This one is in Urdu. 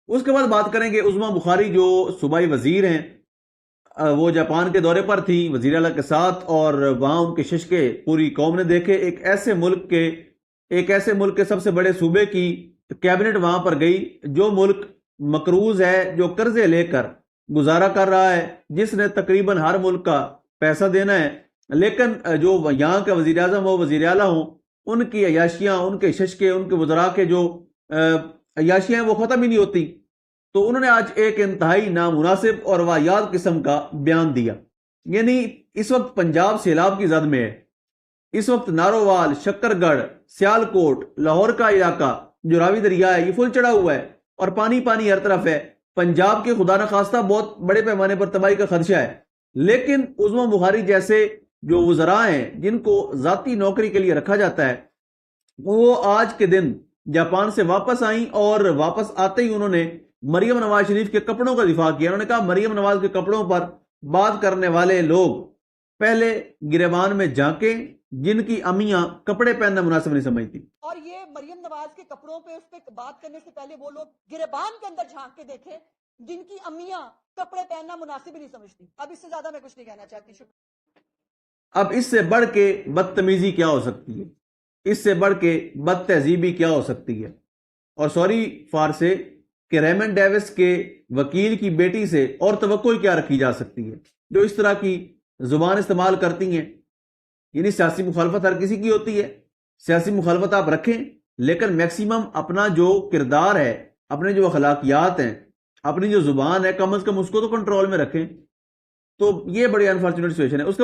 اس کے بعد بات کریں گے عظمیٰ بخاری جو صوبائی وزیر ہیں، وہ جاپان کے دورے پر تھی وزیر اعلیٰ کے ساتھ، اور وہاں ان کے ششکے پوری قوم نے دیکھے۔ ایک ایسے ملک کے سب سے بڑے صوبے کی کیبنٹ وہاں پر گئی، جو ملک مقروض ہے، جو قرضے لے کر گزارا کر رہا ہے، جس نے تقریباً ہر ملک کا پیسہ دینا ہے، لیکن جو یہاں کا وزیر اعظم ہو، وزیر اعلیٰ ہوں، ان کی عیاشیاں، ان کے ششکے، ان کے وزراء کے جو عیاشیاں ہیں وہ ختم ہی نہیں ہوتی۔ تو انہوں نے آج ایک انتہائی نامناسب اور واہیات قسم کا بیان دیا۔ یعنی اس وقت پنجاب سیلاب کی زد میں ہے، اس وقت نارووال، شکر گڑھ، سیالکوٹ، لاہور کا علاقہ جو راوی دریا ہے یہ فل چڑھا ہوا ہے اور پانی پانی ہر طرف ہے۔ پنجاب کے خدا نخواستہ بہت بڑے پیمانے پر تباہی کا خدشہ ہے، لیکن عظمیٰ بخاری جیسے جو وزراء ہیں جن کو ذاتی نوکری کے لیے رکھا جاتا ہے، وہ آج کے دن جاپان سے واپس آئیں، اور واپس آتے ہی انہوں نے مریم نواز شریف کے کپڑوں کا دفاع کیا۔ انہوں نے کہا مریم نواز کے کپڑوں پر بات کرنے والے لوگ پہلے گریبان میں جھانکیں، جن کی امیاں کپڑے پہننا مناسب نہیں سمجھتی۔ اور یہ مریم نواز کے کپڑوں پہ اس پہ بات کرنے سے پہلے وہ لوگ گریبان کے اندر جھانک کے دیکھیں جن کی امیاں کپڑے پہننا مناسب ہی نہیں سمجھتی۔ اب اس سے زیادہ میں کچھ نہیں کہنا چاہتی۔ اب اس سے بڑھ کے بدتمیزی کیا ہو سکتی ہے، اس سے بڑھ کے بد تہذیبی کیا ہو سکتی ہے؟ اور سوری فار سے کہ ریمن ڈیوس کے وکیل کی بیٹی سے اور توقع کیا رکھی جا سکتی ہے جو اس طرح کی زبان استعمال کرتی ہیں؟ یعنی سیاسی مخالفت ہر کسی کی ہوتی ہے، سیاسی مخالفت آپ رکھیں، لیکن میکسیمم اپنا جو کردار ہے، اپنے جو اخلاقیات ہیں، اپنی جو زبان ہے، کم از کم اس کو تو کنٹرول میں رکھیں۔ تو یہ بڑی انفارچونیٹ سچویشن ہے۔ اس